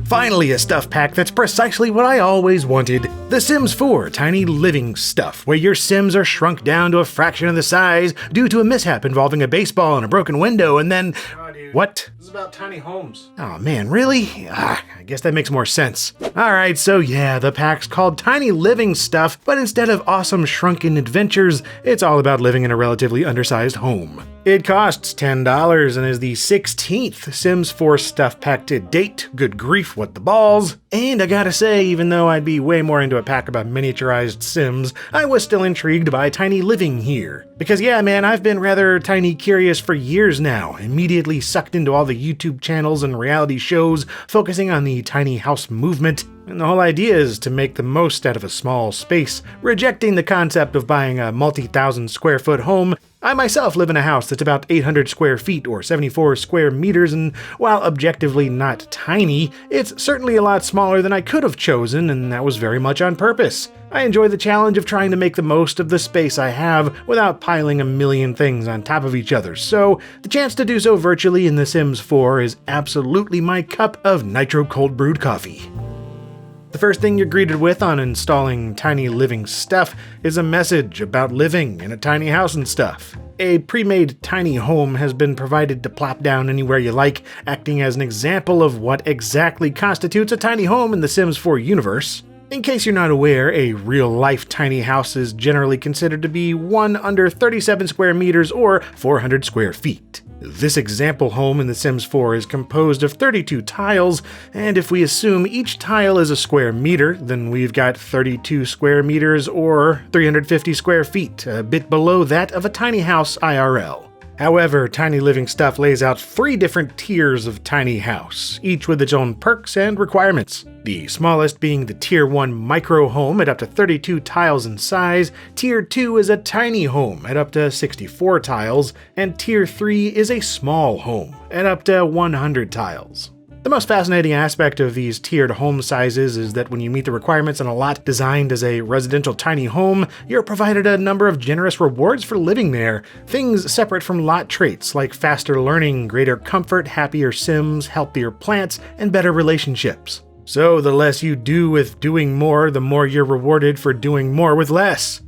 Finally, a stuff pack that's precisely what I always wanted. The Sims 4 Tiny Living Stuff, where your Sims are shrunk down to a fraction of the size due to a mishap involving a baseball and a broken window, and then... What? This is about tiny homes. Oh man, really? I guess that makes more sense. Alright, so yeah, the pack's called Tiny Living Stuff, but instead of awesome shrunken adventures, it's all about living in a relatively undersized home. It costs $10 and is the 16th Sims 4 stuff pack to date. Good grief, what the balls. And I gotta say, even though I'd be way more into a pack about miniaturized Sims, I was still intrigued by Tiny Living here. Because yeah man, I've been rather tiny curious for years now, immediately sucked into all the YouTube channels and reality shows focusing on the tiny house movement. And the whole idea is to make the most out of a small space, rejecting the concept of buying a multi-thousand square foot home. I myself live in a house that's about 800 square feet or 74 square meters, and while objectively not tiny, it's certainly a lot smaller than I could have chosen, and that was very much on purpose. I enjoy the challenge of trying to make the most of the space I have without piling a million things on top of each other, so the chance to do so virtually in The Sims 4 is absolutely my cup of nitro cold brewed coffee. The first thing you're greeted with on installing Tiny Living Stuff is a message about living in a tiny house and stuff. A pre-made tiny home has been provided to plop down anywhere you like, acting as an example of what exactly constitutes a tiny home in the Sims 4 universe. In case you're not aware, a real-life tiny house is generally considered to be one under 37 square meters or 400 square feet. This example home in The Sims 4 is composed of 32 tiles, and if we assume each tile is a square meter, then we've got 32 square meters or 350 square feet, a bit below that of a tiny house IRL. However, Tiny Living Stuff lays out 3 different tiers of tiny house, each with its own perks and requirements. The smallest being the Tier 1 micro home at up to 32 tiles in size, Tier 2 is a tiny home at up to 64 tiles, and Tier 3 is a small home at up to 100 tiles. The most fascinating aspect of these tiered home sizes is that when you meet the requirements on a lot designed as a residential tiny home, you're provided a number of generous rewards for living there, things separate from lot traits like faster learning, greater comfort, happier Sims, healthier plants, and better relationships. So the less you do with doing more, the more you're rewarded for doing more with less.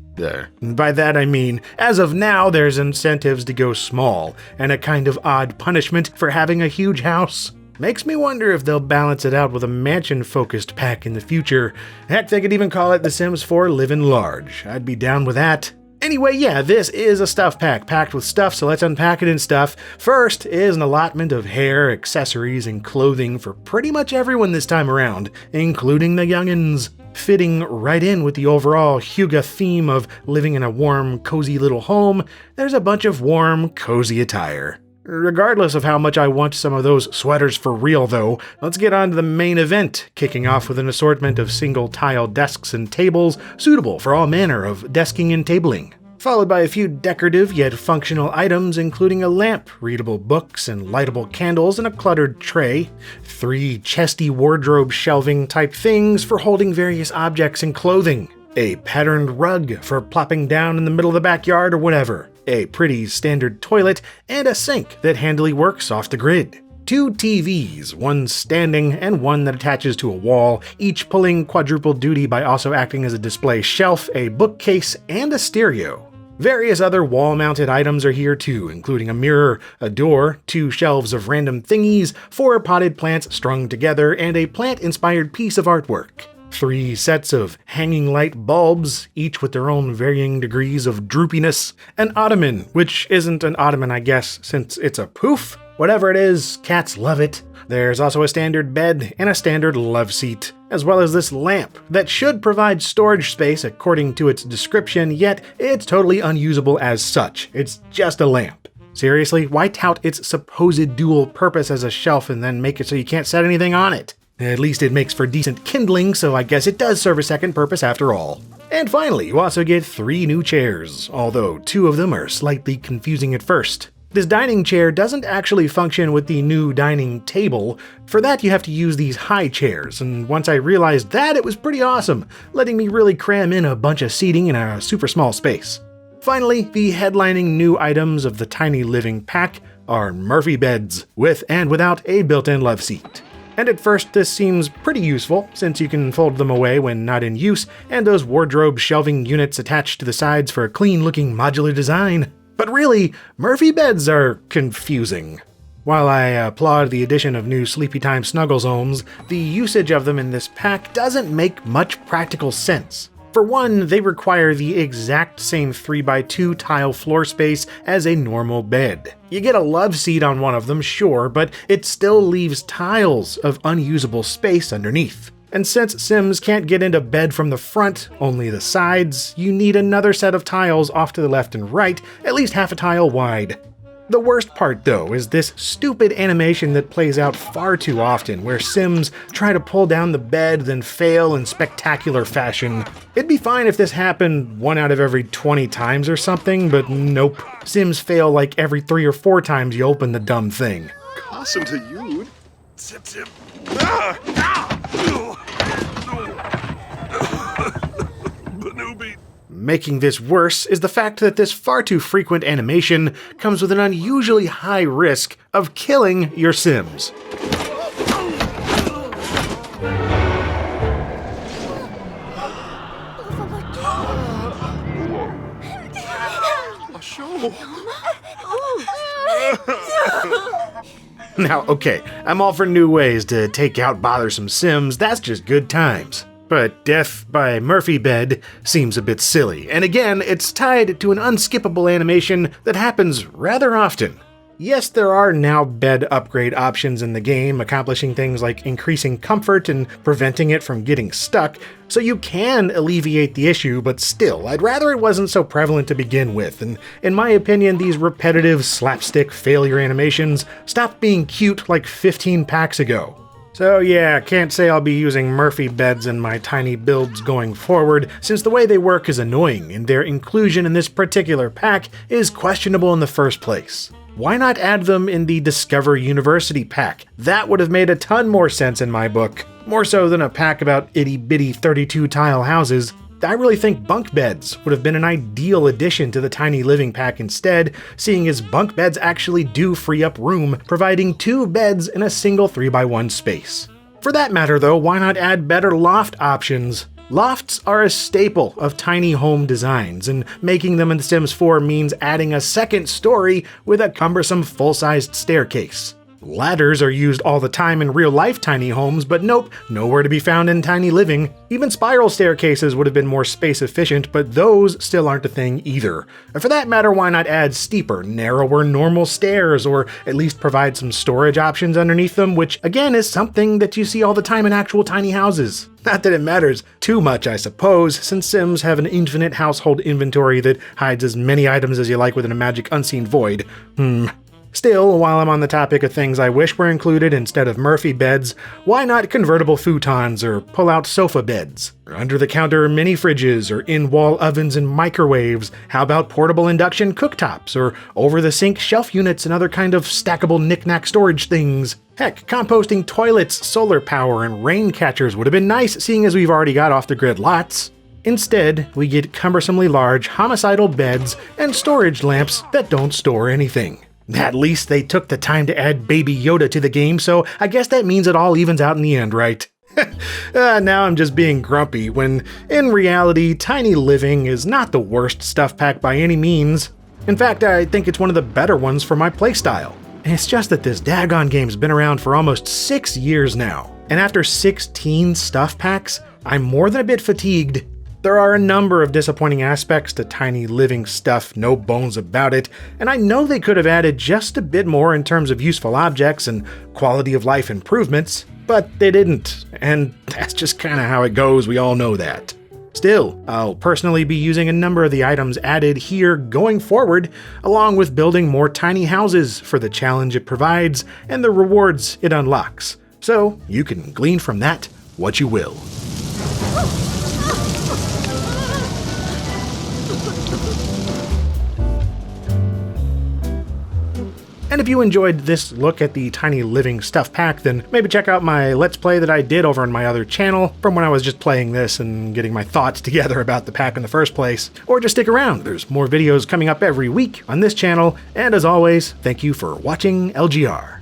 By that I mean, as of now, there's incentives to go small, and a kind of odd punishment for having a huge house. Makes me wonder if they'll balance it out with a mansion-focused pack in the future. Heck, they could even call it The Sims 4 Livin' Large. I'd be down with that. Anyway, yeah, this is a stuff pack, packed with stuff, so let's unpack it and stuff. First is an allotment of hair, accessories, and clothing for pretty much everyone this time around, including the youngins. Fitting right in with the overall Hygge theme of living in a warm, cozy little home, there's a bunch of warm, cozy attire. Regardless of how much I want some of those sweaters for real though, let's get on to the main event, kicking off with an assortment of single-tile desks and tables suitable for all manner of desking and tabling, followed by a few decorative yet functional items including a lamp, readable books, and lightable candles, and a cluttered tray, 3 chesty wardrobe shelving type things for holding various objects and clothing, a patterned rug for plopping down in the middle of the backyard or whatever, a pretty standard toilet, and a sink that handily works off the grid. 2 TVs, one standing and one that attaches to a wall, each pulling quadruple duty by also acting as a display shelf, a bookcase, and a stereo. Various other wall-mounted items are here too, including a mirror, a door, 2 shelves of random thingies, 4 potted plants strung together, and a plant-inspired piece of artwork. 3 sets of hanging light bulbs, each with their own varying degrees of droopiness. An ottoman, which isn't an ottoman I guess, since it's a poof. Whatever it is, cats love it. There's also a standard bed and a standard love seat, as well as this lamp that should provide storage space according to its description, yet it's totally unusable as such. It's just a lamp. Seriously, why tout its supposed dual purpose as a shelf and then make it so you can't set anything on it? At least it makes for decent kindling, so I guess it does serve a second purpose after all. And finally, you also get 3 new chairs, although 2 of them are slightly confusing at first. This dining chair doesn't actually function with the new dining table. For that you have to use these high chairs, and once I realized that, it was pretty awesome, letting me really cram in a bunch of seating in a super small space. Finally, the headlining new items of the Tiny Living pack are Murphy beds, with and without a built-in love seat. And at first this seems pretty useful, since you can fold them away when not in use, and those wardrobe shelving units attached to the sides for a clean-looking modular design. But really, Murphy beds are confusing. While I applaud the addition of new Sleepytime Snugglezomes, the usage of them in this pack doesn't make much practical sense. For one, they require the exact same 3x2 tile floor space as a normal bed. You get a love seat on one of them, sure, but it still leaves tiles of unusable space underneath. And since Sims can't get into bed from the front, only the sides, you need another set of tiles off to the left and right, at least half a tile wide. The worst part, though, is this stupid animation that plays out far too often, where Sims try to pull down the bed, then fail in spectacular fashion. It'd be fine if this happened 1 out of every 20 times or something, but nope. Sims fail like every 3 or 4 times you open the dumb thing. Custom to you. Zip zip. Banooby. Making this worse is the fact that this far too frequent animation comes with an unusually high risk of killing your Sims. A show. Now, okay, I'm all for new ways to take out bothersome Sims, that's just good times. But death by Murphy bed seems a bit silly, and again, it's tied to an unskippable animation that happens rather often. Yes, there are now bed upgrade options in the game, accomplishing things like increasing comfort and preventing it from getting stuck, so you can alleviate the issue, but still, I'd rather it wasn't so prevalent to begin with, and in my opinion, these repetitive slapstick failure animations stopped being cute like 15 packs ago. So yeah, can't say I'll be using Murphy beds in my tiny builds going forward, since the way they work is annoying, and their inclusion in this particular pack is questionable in the first place. Why not add them in the Discover University pack? That would have made a ton more sense in my book. More so than a pack about itty-bitty 32-tile houses. I really think bunk beds would have been an ideal addition to the tiny living pack instead, seeing as bunk beds actually do free up room, providing 2 beds in a single 3x1 space. For that matter though, why not add better loft options? Lofts are a staple of tiny home designs, and making them in The Sims 4 means adding a second story with a cumbersome full-sized staircase. Ladders are used all the time in real-life tiny homes, but nope, nowhere to be found in tiny living. Even spiral staircases would have been more space-efficient, but those still aren't a thing either. And for that matter, why not add steeper, narrower, normal stairs, or at least provide some storage options underneath them, which again is something that you see all the time in actual tiny houses. Not that it matters too much, I suppose, since Sims have an infinite household inventory that hides as many items as you like within a magic unseen void. Still, while I'm on the topic of things I wish were included instead of Murphy beds, why not convertible futons or pull-out sofa beds? Or under-the-counter mini fridges or in-wall ovens and microwaves? How about portable induction cooktops or over-the-sink shelf units and other kind of stackable knick-knack storage things? Heck, composting toilets, solar power, and rain catchers would have been nice, seeing as we've already got off-the-grid lots. Instead, we get cumbersomely large homicidal beds and storage lamps that don't store anything. At least they took the time to add Baby Yoda to the game, so I guess that means it all evens out in the end, right? Now I'm just being grumpy, when in reality, Tiny Living is not the worst stuff pack by any means. In fact, I think it's one of the better ones for my playstyle. It's just that this daggone game's been around for almost 6 years now, and after 16 stuff packs, I'm more than a bit fatigued. There are a number of disappointing aspects to Tiny Living stuff, no bones about it, and I know they could have added just a bit more in terms of useful objects and quality of life improvements, but they didn't, and that's just kinda how it goes, we all know that. Still, I'll personally be using a number of the items added here going forward, along with building more tiny houses for the challenge it provides and the rewards it unlocks. So you can glean from that what you will. And if you enjoyed this look at the Tiny Living stuff pack, then maybe check out my Let's Play that I did over on my other channel from when I was just playing this and getting my thoughts together about the pack in the first place. Or just stick around, there's more videos coming up every week on this channel, and as always, thank you for watching LGR.